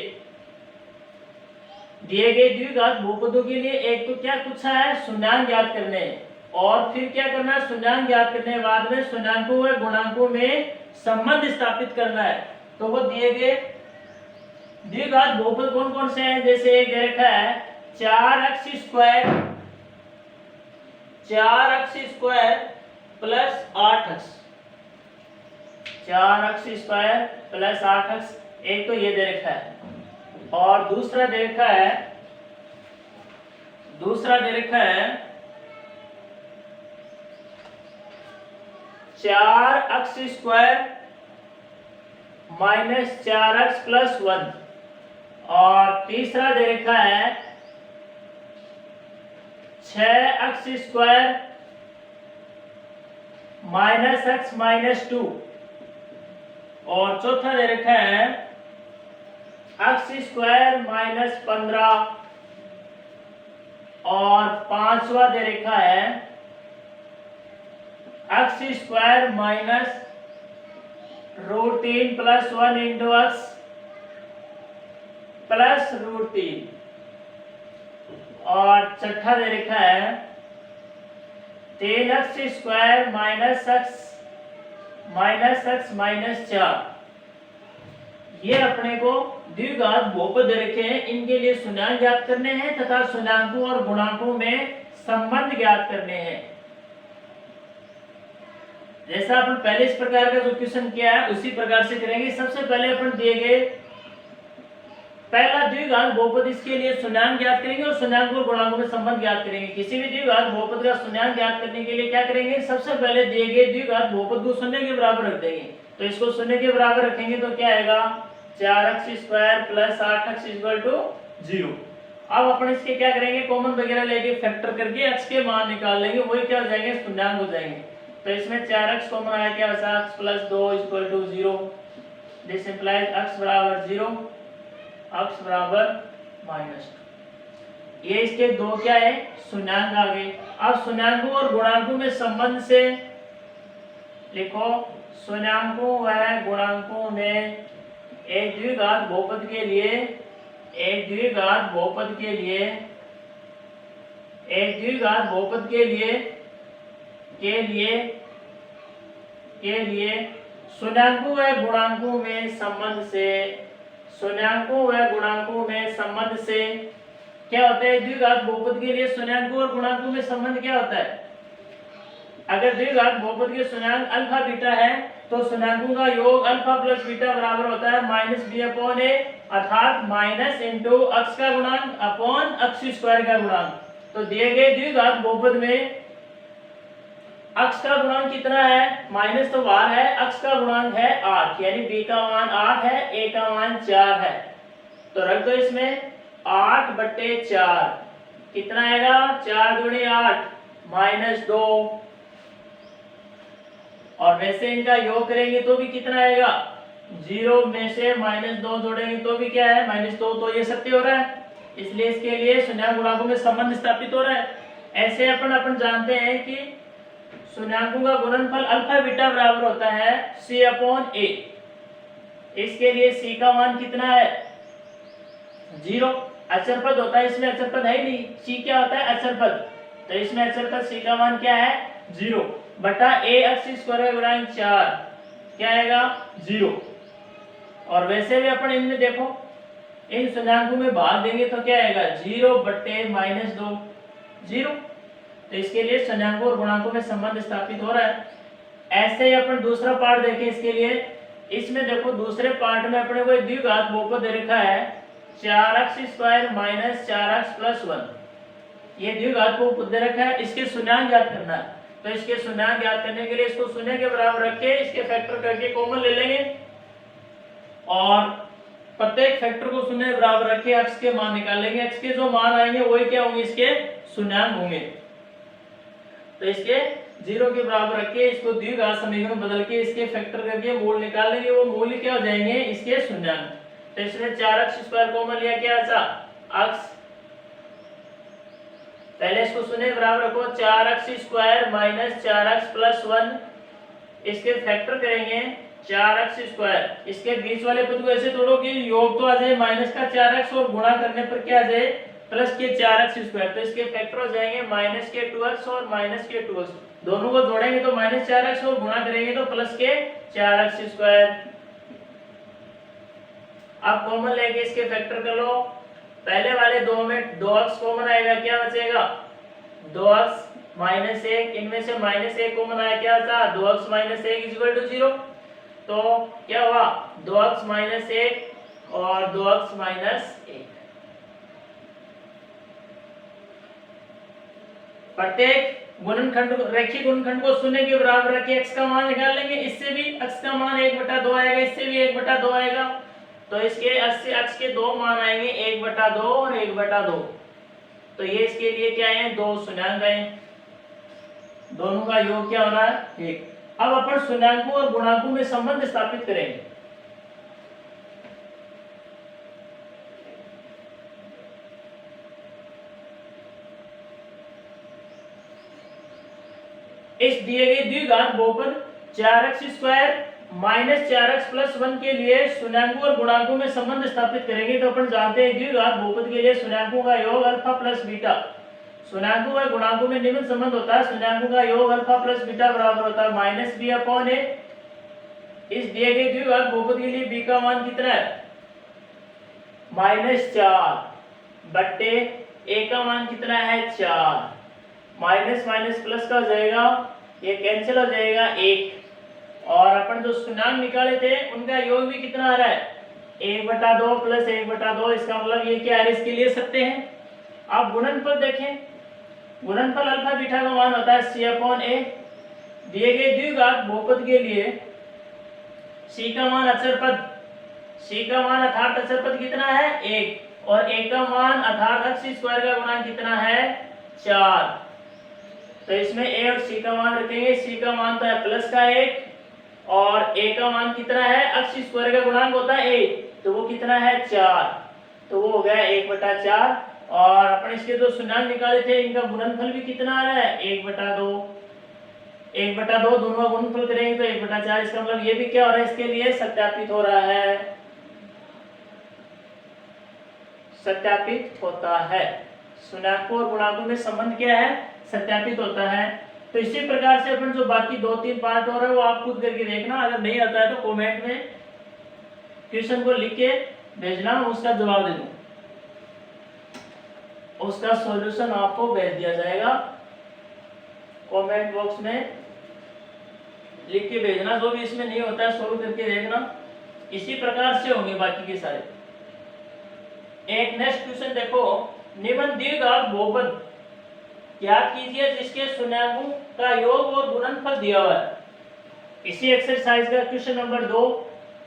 दिए गए द्विघात बहुपदों के लिए एक तो क्या पूछा है, शून्यांक ज्ञात करने हैं, और फिर क्या करना है, शून्यांक ज्ञात करने के बाद में शून्यांकों व गुणांकों में संबंध स्थापित करना है। तो वो दिए गए द्विघात बहुपद कौन कौन से हैं, जैसे एक दे रखा है 4x square plus 8x, 4x square plus 8x, एक तो ये दे रखा है। और दूसरा दे रखा है 4x square minus 4x plus 1, और तीसरा दे रखा है 6x square minus x minus 2, और चौथा दे रखा है x स्क्वायर माइनस 15, और पांचवा दे रखा है x square minus √3 plus 1 into x plus √3, और छठा दे रखा है 3x square minus x minus 4। ये अपने को द्विघात बहुपद रखे हैं, इनके लिए शून्यांक ज्ञात करने हैं तथा शून्यांकों और गुणांकों में संबंध ज्ञात करने हैं। जैसा अपन पहले इस प्रकार का जो क्वेश्चन किया है उसी प्रकार से करेंगे। सबसे पहले अपन दिए गए पहला द्विघात बहुपद, इसके लिए शून्यांक ज्ञात करेंगे और शून्यांकों और गुणांकों में संबंध ज्ञात करेंगे। किसी भी द्विघात बहुपद का शून्यांक ज्ञात करने के लिए क्या करेंगे, सबसे पहले दिए गए द्विघात बहुपद को शून्य के बराबर रख देंगे। तो इसको शून्य के बराबर रखेंगे तो क्या आएगा, 4x square plus 8x equal to 0। अब अपन इसके क्या करेंगे, कॉमन वगैरह लेके फैक्टर करके x के मान निकाल लेंगे, वही क्या हो जाएंगे, शून्यांक हो जाएंगे। तो इसमें 4x कॉमन आया, क्या बचा, x plus 2 equal to 0। This implies x बराबर 0, x बराबर माइनस 2। ये इसके दो क्या है, शून्यांक आ गए। अब शून्यांकों और गुणांकों में संबंध से लिखो, शून्यांकों व गुणांकों में एक द्विघात बहुपद के लिए शून्यांकों व गुणांकों में संबंध से क्या होता है, द्विघात बहुपद के लिए शून्यांकों और गुणांकों में संबंध क्या होता है। अगर द्विघात बहुपद के शून्यांक अल्फा बीटा है तो शून्यांकों का योग अल्फा प्लस बीटा बराबर होता है माइनस बी अपॉन ए, अर्थात माइनस इंटू x का गुणांक अपॉन x स्क्वायर का गुणांक। तो दिए गए द्विघात बहुपद में x का गुणांक कितना है, माइनस तो बाहर है, x का गुणांक है 8, यानी b का मान 8 है, a का मान 4 है। तो रख दो इसमें 8/4, कितना आएगा, 4 दूनी 8 माइनस 2, और वैसे इनका योग करेंगे तो भी कितना आएगा, 0 में से माइनस 2 जोड़ेंगे तो भी क्या है, -2। तो ये सत्य हो रहा है, इसलिए इसके लिए शून्यांक गुणांकों में संबंध स्थापित हो रहा है। ऐसे अपन जानते हैं कि शून्यांकों का गुणनफल अल्फा बीटा बराबर होता है c अपॉन a। इसके लिए c का मान कितना है, 0। अचर पद होता है, इसमें अचर पद है ही नहीं, c क्या होता है, अचर पद। तो इसमें अचर पद c का मान क्या है, 0 बटा ax स्क्वायर गुणांक 4, क्या आएगा, 0। और वैसे भी अपन इनमें देखो, इन शून्यांकों में भाग देंगे तो क्या आएगा, 0/-2, 0। तो इसके लिए शून्यांकों और गुणांकों में संबंध स्थापित हो रहा है। ऐसे ही अपन दूसरा पार्ट देखें इसके लिए। इसमें देखो दूसरे पार्ट में अपने को एक द्विघात बहुपद दे रखा है 4x square minus 4x plus 1। ये द्विघात बहुपद दे रखा है, इसके शून्यांक ज्ञात करना है। तो इसके शून्यांक ज्ञात करने के लिए इसको शून्य के बराबर रख के इसके फैक्टर करके कॉमन ले लेंगे, और प्रत्येक फैक्टर को शून्य बराबर रखे x के मान निकालेंगे। x के जो मान आएंगे वही क्या होंगे, इसके शून्यांक होंगे। तो इसके 0 के बराबर रखे इसको द्विघात समीकरण बदल के इसके फैक्टर करके मूल निकालेंगे, वो मूल्य क्या हो जाएंगे, इसके शून्यांक। तो इसमें 4x² कॉमन लिया, क्या बचा x। पहले इसको शून्य बराबर रखो, 4x² माइनस 4x प्लस 1 इसके फैक्टर करेंगे 4x²। इसके बीच वाले पद को ऐसे तोड़ो कि योग तो आ जाए माइनस का 4x और गुणा करने पर क्या आ जाए प्लस के 4x²। तो इसके फैक्टर हो जाएंगे माइनस के 2x और माइनस के 2x। दोनों को जोड़ेंगे तो माइनस 4x और गुणा करेंगे तो प्लस के 4x²। अब कॉमन लेके इसके फैक्टर कर लो। पहले वाले दो में 2x कॉमन आएगा, क्या बचेगा 2x माइनस 1। इनमें से माइनस 1 कॉमन आया, क्या था 2x माइनस 1 इक्वल टू 0। तो क्या हुआ 2x माइनस 1 और 2x माइनस 1। प्रत्येक गुणनखंड रेखीय गुणनखंड को शून्य के बराबर रखे x का मान निकाल लेंगे। इससे भी x का मान 1/2 आएगा, इससे भी 1/2 आएगा। तो इसके x के दो मान आएंगे 1/2 और 1/2। तो ये इसके लिए क्या है, दो शून्यांक है, दोनों का योग क्या होना है 1। अब अपन शून्यांकों और गुणांकों में संबंध स्थापित करेंगे। इस दिए गए द्विघात बहुपद 4x² माइनस 4x प्लस 1 के लिए शून्यांकों और गुणांकों में संबंध स्थापित करेंगे। तो अपन जानते हैं द्विघात बहुपद के लिए शून्यांकों का योग अल्फा प्लस बीटा। शून्यांकों और गुणांकों में निम्न संबंध होता है। शून्यांकों का योग अल्फा प्लस बीटा बराबर होता है माइनस बी अपॉन ए। इस दिए गए द्विघात बहुपद के लिए बी का मान कितना है -4 बट्टे ए का मान कितना है 4। माइनस माइनस प्लस का हो जाएगा, ये कैंसिल हो जाएगा 1। और अपन जो शून्यांक निकाले थे उनका योग भी कितना आ रहा है 1/2 प्लस 1/2। इसका मतलब ये क्या है, इसके लिए सत्य है। आप गुणनफल देखें, गुणनफल अल्फा बीटा का मान होता है c अपॉन ए। दिए गए द्विघात बहुपद के लिए c का मान अचर पद, c का मान अर्थात अचर पद कितना है 1 और a का मान अर्थात x² का गुणांक कितना है 4। तो इसमें a और c का मान रखेंगे। c का मान तो है प्लस का 1 और a का मान कितना है x² का गुणांक होता है 1, तो वो कितना है 4। तो वो हो गया 1/4। और अपन इसके जो शून्यांक निकाले थे इनका गुणनफल भी कितना आ रहा है 1/2। 1/2 दोनों का गुणनफल करेंगे तो 1/4। इसका मतलब ये भी क्या हो रहा है, इसके लिए सत्यापित हो रहा है, सत्यापित होता है। शून्यांकों और गुणांकों में संबंध क्या है, सत्यापित होता है। तो इसी प्रकार से अपन जो बाकी 2-3 पार्ट हो रहे हैं वो आप खुद करके देखना। अगर नहीं आता है तो कमेंट में क्वेश्चन को लिख के भेजना, उसका जवाब दे दूं, उसका सॉल्यूशन आपको भेज दिया जाएगा। कमेंट बॉक्स में लिख के भेजना, जो भी इसमें नहीं होता है सोल्व करके देखना। इसी प्रकार से होंगे बाकी के सारे। एक नेक्स्ट क्वेश्चन देखो, निम्न द्विघात बहुपद ज्ञात कीजिए जिसके शून्यांकों का योग और गुणनफल दिया हुआ है। इसी एक्सरसाइज का क्वेश्चन नंबर 2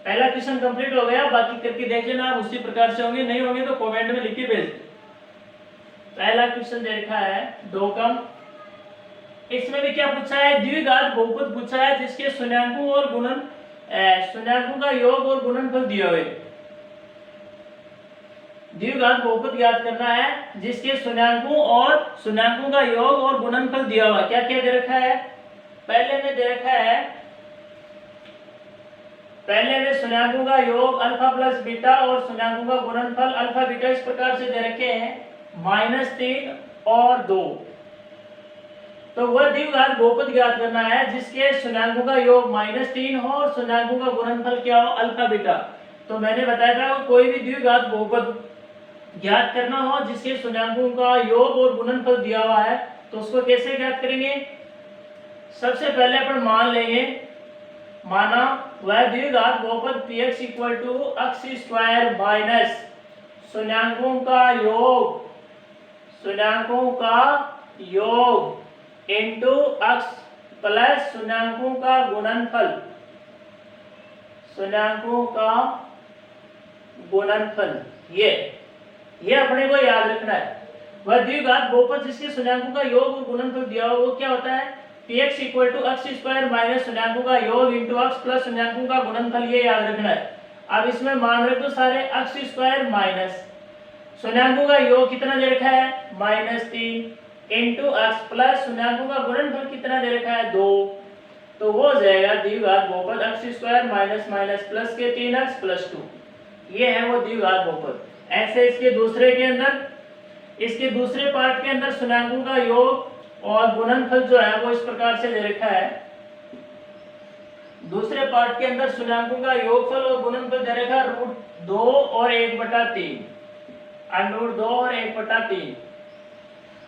पहला क्वेश्चन कंप्लीट हो गया, बाकी करके देख लेना। उसी प्रकार से होंगे, नहीं होंगे तो कमेंट में लिख के भेज दो। पहला क्वेश्चन दे रखा है 2 कम। इसमें भी क्या पूछा है, द्विघात बहुपद पूछा है जिसके शून्यांकों और शून्यांकों का योग और गुणनफल दिया हुआ है। द्विघात बहुपद ज्ञात करना है जिसके शून्यांकों और शून्यांकों का योग और गुणनफल दिया हुआ। क्या क्या दे रखा है, पहले में दे रखा है, पहले में शून्यांकों का योग अल्फा प्लस बीटा और शून्यांकों का गुणनफल अल्फा बीटा इस प्रकार से दे रखे हैं -3 और 2। तो वह द्विघात बहुपद ज्ञात करना है जिसके शून्यांकों का योग -3 हो और शून्यांकों का गुणनफल क्या हो अल्फा बीटा। तो मैंने बताया था कोई भी द्विघात बहुपद ज्ञात करना हो जिसके शून्यांकों का योग और गुणनफल दिया हुआ है तो उसको कैसे ज्ञात करेंगे। सबसे पहले अपन मान लेंगे, माना वह द्विघात बहुपद px = x² माइनस शून्यांकों का योग, शून्यांकों का योग इनटू x प्लस शून्यांकों का गुणनफल, शून्यांकों का गुणनफल। ये अपने को याद रखना है। वह द्विघात बहुपद जिसके शून्याङ्कों का योग और गुणनफल दिया हो वो क्या होता है, px equal to x square minus शून्याङ्कों का योग इंटू x प्लस शून्याङ्कों का गुणनफल, ये याद रखना है। अब इसमें मान रख दो सारे x स्क्वायर माइनस शून्याङ्कों का योग कितना दे रखा है -3 इंटू x प्लस शून्याङ्कों का गुणनफल कितना दे रखा है 2, तो वो हो जाएगा द्विघात बहुपद x square minus minus plus के 3x प्लस 2, ये है वो द्विघात बहुपद। ऐसे इसके दूसरे के अंदर, इसके दूसरे पार्ट के अंदर शून्याङ्कों का योग और गुणनफल जो है वो इस प्रकार से दे रखा है। दूसरे पार्ट के अंदर शून्याङ्कों का योगफल और गुणनफल दे रखा है √2 और 1/3, √2 और 1/3।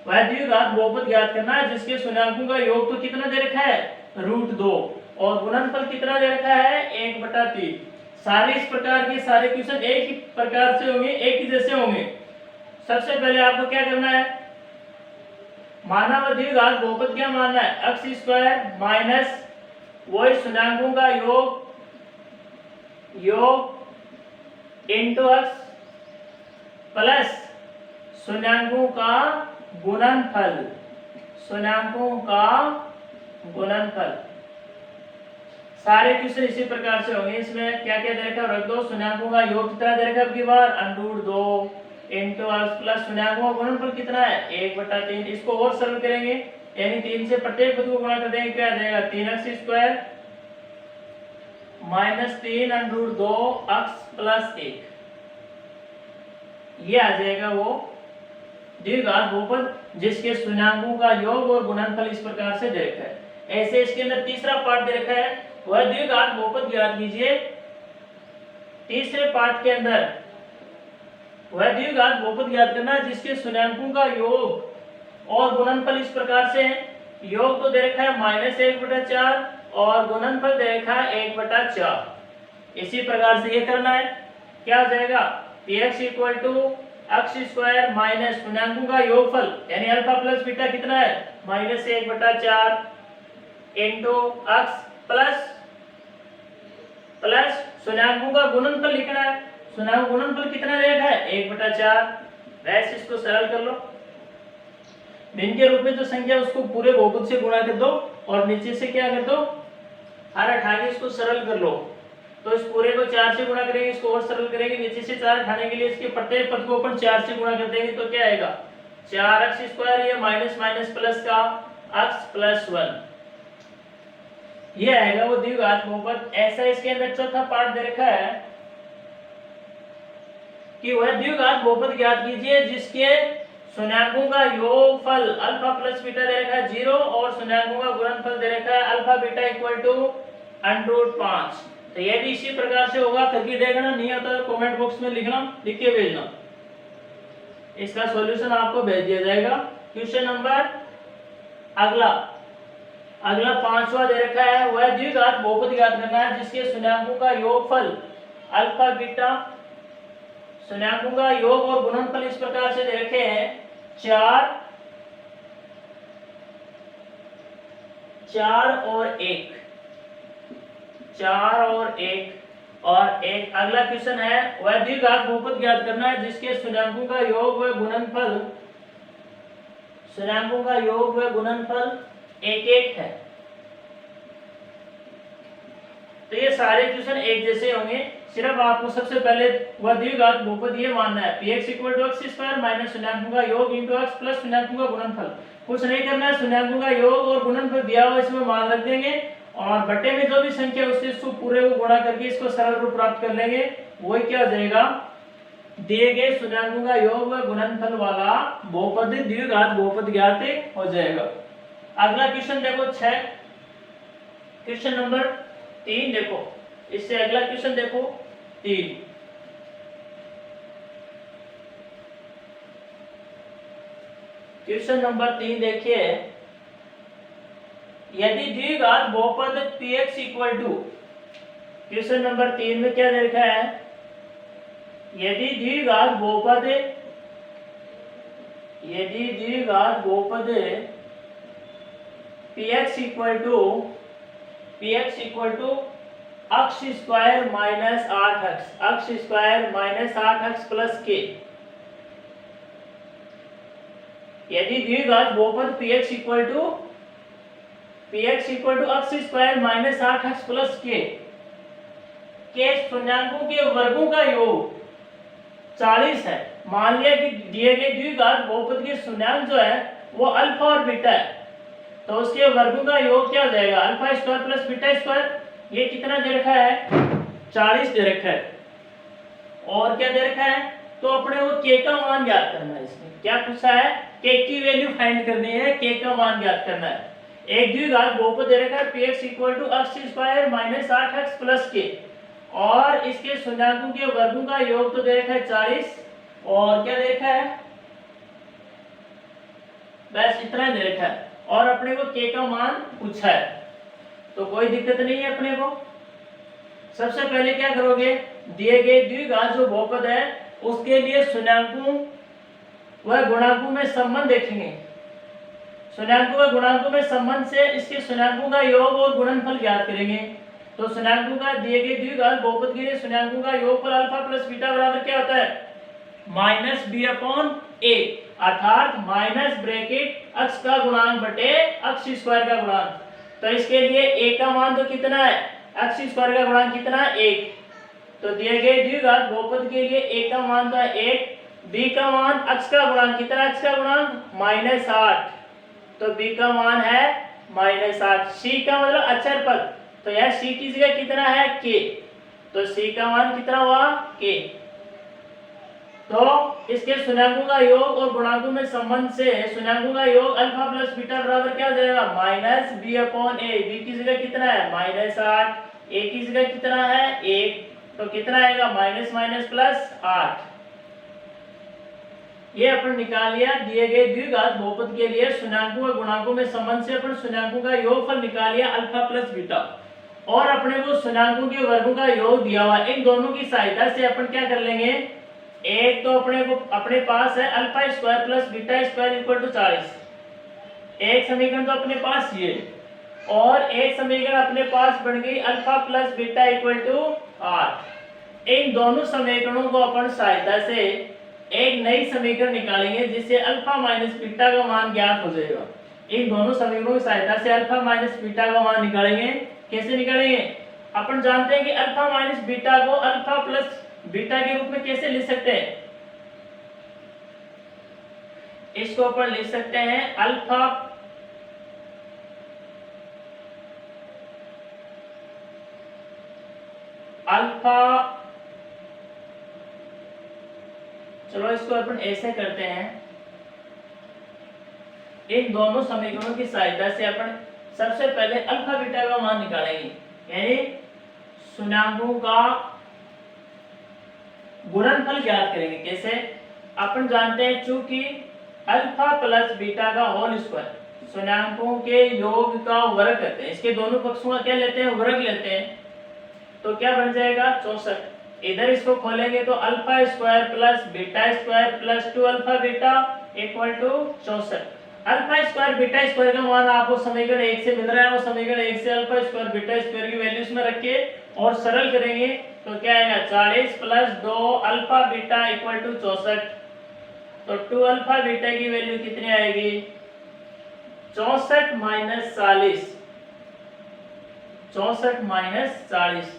वह द्विघात बहुपद ज्ञात करना है जिसके शून्याङ्कों का योग तो कितना दे रखा है √2 और गुणनफल कितना दे रखा है 1/3। सारे इस प्रकार के सारे क्वेश्चन एक ही प्रकार से होंगे, एक ही जैसे होंगे। सबसे पहले आपको क्या करना है, माना व द्विघात बहुपद क्या मानना है, x स्क्वायर माइनस वही शून्याङ्कों का योग इंटू x प्लस शून्याङ्कों का गुणनफल, शून्याङ्कों का गुणनफल। सारे क्वेश्चन इसी प्रकार से होंगे। इसमें क्या क्या दे रखा है रख दो, शून्याङ्कों का योग कितना दे रखा है अबकी बार √2 इंटू x प्लस शून्याङ्कों का गुणनफल कितना है 1/3। इसको और सरल करेंगे, यानी 3 से प्रत्येक पद को गुणा कर देंगे, क्या आ जाएगा 3x square minus 3 √2x plus 1, ये आ जाएगा वो द्विघात बहुपद जिसके शून्याङ्कों का योग और गुणनफल इस प्रकार से दे रखा है। ऐसे इसके अंदर तीसरा पार्ट दे रखा है, वह द्विघात बहुपद ज्ञात कीजिए। तीसरे पार्ट के अंदर वह द्विघात बहुपद ज्ञात करना है जिसके शून्याङ्कों का योग और गुणनफल इस प्रकार से है। योग तो दे रखा है -1/4 और गुणनफल दे रखा है 1/4। इसी प्रकार से ये करना है, क्या हो जाएगा px equal to x square minus शून्याङ्कों का योगफल यानी अल्फा प्लस बीटा कितना है -1/4 इंटू x प्लस शून्याङ्कों का गुणनफल लिखना है। शून्याङ्क गुणनफल कितना दे रखा है 1/4। वैसे इसको सरल कर लो, भिन्न के रूप में जो संख्या उसको पूरे बहुपद से गुणा कर दो और नीचे से क्या कर दो हर हटाके इसको सरल कर लो। तो इस पूरे को 4 से गुणा करेंगे, इसको और सरल करेंगे, नीचे से 4 हटाने के लिए इसके प्रत्येक पद को अपन 4 से गुणा कर देंगे, तो क्या आएगा 4x स्क्वायर, ये माइनस माइनस प्लस का x प्लस 1, ये आएगा वो द्विघात बहुपद। ऐसा इसके अंदर चौथा पार्ट दे रखा है कि वह द्विघात बहुपद ज्ञात कीजिए जिसके शून्याङ्कों का योगफल अल्फा प्लस बीटा दे रखा है 0 और शून्याङ्कों का गुणनफल दे रखा है अल्फा बीटा इक्वल टू √5। तो ये भी इसी प्रकार से होगा, करके देखना, नहीं आता तो कमेंट बॉक्स में लिखना, लिख के भेजना, इसका सॉल्यूशन आपको भेज दिया जाएगा। क्वेश्चन नंबर अगला 5वां दे रखा है, वह द्विघात बहुपद ज्ञात करना है जिसके शून्याङ्कों का योगफल अल्फा बीटा, शून्याङ्कों का योग और गुणनफल इस प्रकार से दे रखे हैं 4 और 1, 4 और 1 और 1। अगला क्वेश्चन है, वह द्विघात बहुपद ज्ञात करना है जिसके शून्याङ्कों का योग व गुणनफल, शून्याङ्कों का योग व गुणनफल 1 है। तो ये सारे क्वेश्चन एक जैसे होंगे, सिर्फ आपको सबसे पहले वह द्विघात बहुपद ये मानना है px equal to x square minus शून्याङ्कों का योग इंटू x प्लस शून्याङ्कों का गुणनफल। कुछ नहीं करना है, शून्याङ्कों का योग और गुणनफल दिया हुआ इसमें मान रख देंगे और बट्टे में जो भी संख्या उससे इसको पूरे को गुणा करके इसको सरल रूप प्राप्त कर लेंगे। वही क्या हो जाएगा, दिए गए शून्याङ्कों का योग व गुणनफल वाला बहुपद द्विघात बहुपद ज्ञात हो जाएगा। अगला क्वेश्चन देखो 6, क्वेश्चन नंबर 3 देखो, इससे अगला क्वेश्चन देखो 3। क्वेश्चन नंबर 3 देखिए, यदि द्विघात बहुपद px equal to, question number 3 में क्या दे रखा है, यदि द्विघात बहुपद px इक्वल टू अक्ष स्क्वायर माइनस 8x, अक्ष square minus 8x plus k। यदि द्विघात बहुपद px इक्वल टू अक्ष स्क्वायर माइनस 8x प्लस के शून्याङ्कों के वर्गों का योग 40 है। मान लिया कि दिए गए द्विघात बहुपद के शून्याङ्क जो है वो अल्फा और बीटा है, तो उसके वर्गों का योग क्या हो जाएगा, alpha square plus beta square. ये कितना दे रखा है, 40 दे रखा है। और क्या दे रखा है, तो अपने को k का मान ज्ञात करना है। इसमें क्या पूछा है, k की वैल्यू फाइंड करनी है, k का मान ज्ञात करना है। एक द्विघात बहुपद दे रखा है px इक्वल टू अक्ष square minus 8x plus k, और इसके शून्याङ्कों के वर्गों का योग तो दे रखा है 40, और क्या दे रखा है, बस इतना दे रखा है। और अपने को k का मान पूछा है, तो कोई दिक्कत नहीं है अपने को। सबसे पहले क्या करोगे, दिए गए द्विघात जो बहुपद है उसके लिए शून्याङ्कों व गुणांकों में संबंध देखेंगे। शून्याङ्कों व गुणांकों में संबंध से इसके शून्याङ्कों का योग और गुणनफल ज्ञात करेंगे। तो शून्याङ्कों का दिए गए द्विघात बहुपद के लिए शून्याङ्कों का योगफल अल्फा प्लस बीटा बराबर क्या होता है, माइनस बी अपॉन ए, अर्थात माइनस ब्रैकेट अक्ष का गुणांक बटे अक्ष स्क्वायर का गुणांक। तो इसके लिए a का मान तो कितना है, अक्ष स्क्वायर का गुणांक कितना है, 1। तो दिए गए द्विघात बहुपद के लिए a का मान तो है 1, b का मान अक्ष का गुणांक कितना, अक्ष का गुणांक माइनस 8, तो b का मान है माइनस 8। c का मतलब अचर पद, तो यह c की जगह कितना है, k, तो c का मान कितना हुआ, k। तो इसके शून्याङ्कों का योग और गुणांकों में संबंध से शून्याङ्कों का योग अल्फा प्लस बीटा बराबर क्या हो जाएगा, माइनस बी अपॉन ए। बी की जगह कितना है, माइनस 8, ए की जगह कितना है, 1, तो कितना आएगा, माइनस माइनस प्लस 8। ये अपन निकाल लिया। दिए गए द्विघात बहुपद के लिए शून्याङ्कों व गुणांकों में संबंध से अपन शून्याङ्कों का योगफल निकाल लिया अल्फा प्लस बीटा, और अपने को शून्याङ्कों के वर्गों का योग दिया हुआ। इन दोनों की सहायता से अपन क्या कर लेंगे, एक तो अपने पास है alpha square plus beta square equal to 40, एक समीकरण तो अपने पास ये, और एक समीकरण अपने पास बन गई alpha plus beta equal to 8। इन दोनों समीकरणों को अपन सहायता से एक नई समीकरण निकालेंगे जिससे अल्फा माइनस बीटा का मान ज्ञात हो जाएगा। इन दोनों समीकरणों की सहायता से अल्फा माइनस बीटा का मान निकालेंगे। कैसे निकालेंगे, अपन जानते हैं कि अल्फा माइनस बीटा को अल्फा प्लस बीटा के रूप में कैसे लिख सकते हैं, इसको अपन लिख सकते हैं अल्फा चलो इसको अपन ऐसे करते हैं, इन दोनों समीकरणों की सहायता से अपन सबसे पहले अल्फा बीटा का मान निकालेंगे, यानी शून्याङ्कों का गुणनफल ज्ञात करेंगे। कैसे, अपन जानते हैं चूंकि अल्फा प्लस बीटा का होल स्क्वायर शून्याङ्कों के योग का वर्ग करते हैं, इसके दोनों पक्षों का क्या लेते हैं, वर्ग लेते हैं, तो क्या बन जाएगा 64। इधर इसको खोलेंगे तो alpha square plus beta square plus 2 alpha beta equal to 64। Alpha square beta square का मान आपको समीकरण 1 से मिल रहा है, वो समीकरण 1 से अल्फा स्क्वायर बीटा स्क्वायर की वैल्यू इसमें रख के और सरल करेंगे तो क्या आएगा, 40 plus 2 alpha beta equal to 64। तो 2 अल्फा बीटा की वैल्यू कितनी आएगी, 64 माइनस 40, 64 माइनस 40,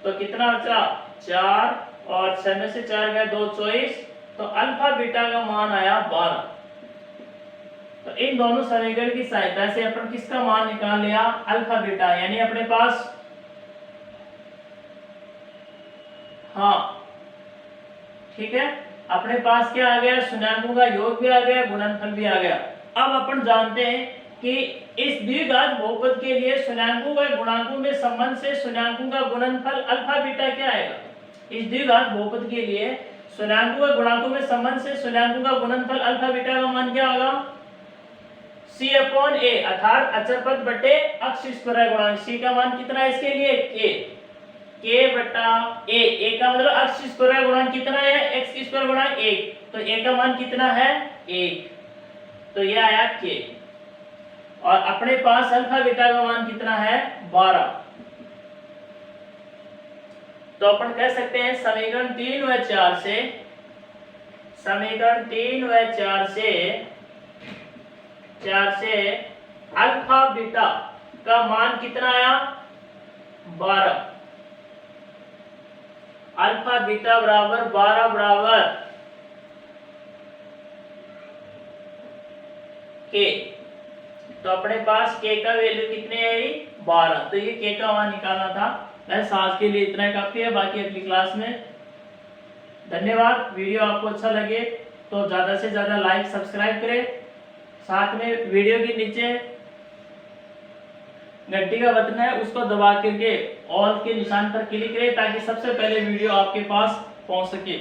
तो कितना बचा 4, और 6 में से 4 गया 2, 24, तो अल्फा बीटा का मान आया 12। तो इन दोनों समीकरण की सहायता से अपन किसका मान निकाल लिया, अल्फा बीटा, यानी अपने पास हाँ ठीक है, अपने पास क्या आ गया, शून्याङ्कों का योग भी आ गया, गुणनफल भी आ गया। अब अपन जानते हैं कि इस द्विघात बहुपद के लिए शून्याङ्कों व गुणांकों में संबंध से शून्याङ्कों का गुणनफल अल्फा बीटा क्या आएगा। इस द्विघात बहुपद के लिए शून्याङ्कों व गुणांकों में संबंध से शून्याङ्कों का गुणनफल अल्फा बीटा का मान क्या होगा, c अपॉन a, अर्थात अचर पद बटे अक्ष स्क्वायर गुणांक। c का मान कितना है इसके लिए, k बटा a का मतलब अक्ष स्क्वायर गुणांक कितना है, x स्क्वायर गुणांक 1, तो a का मान कितना है 1, तो यह आया k। और अपने पास अल्फा बीटा का मान कितना है 12। तो अपन कह सकते हैं समीकरण 3 व 4 से, समीकरण 3 व 4 से अल्फा बीटा का मान कितना आया? 12। अल्फा बीटा बराबर 12 बराबर के। तो अपने पास के का वैल्यू कितने है? 12। तो ये के का मान निकालना था। बस आज के लिए इतना काफी है, बाकी अगली क्लास में। धन्यवाद। वीडियो आपको अच्छा लगे तो ज्यादा से ज्यादा लाइक सब्सक्राइब करें, साथ में वीडियो के नीचे घंटी का बटन है उसको दबा करके ऑल के निशान पर क्लिक करें ताकि सबसे पहले वीडियो आपके पास पहुंच सके।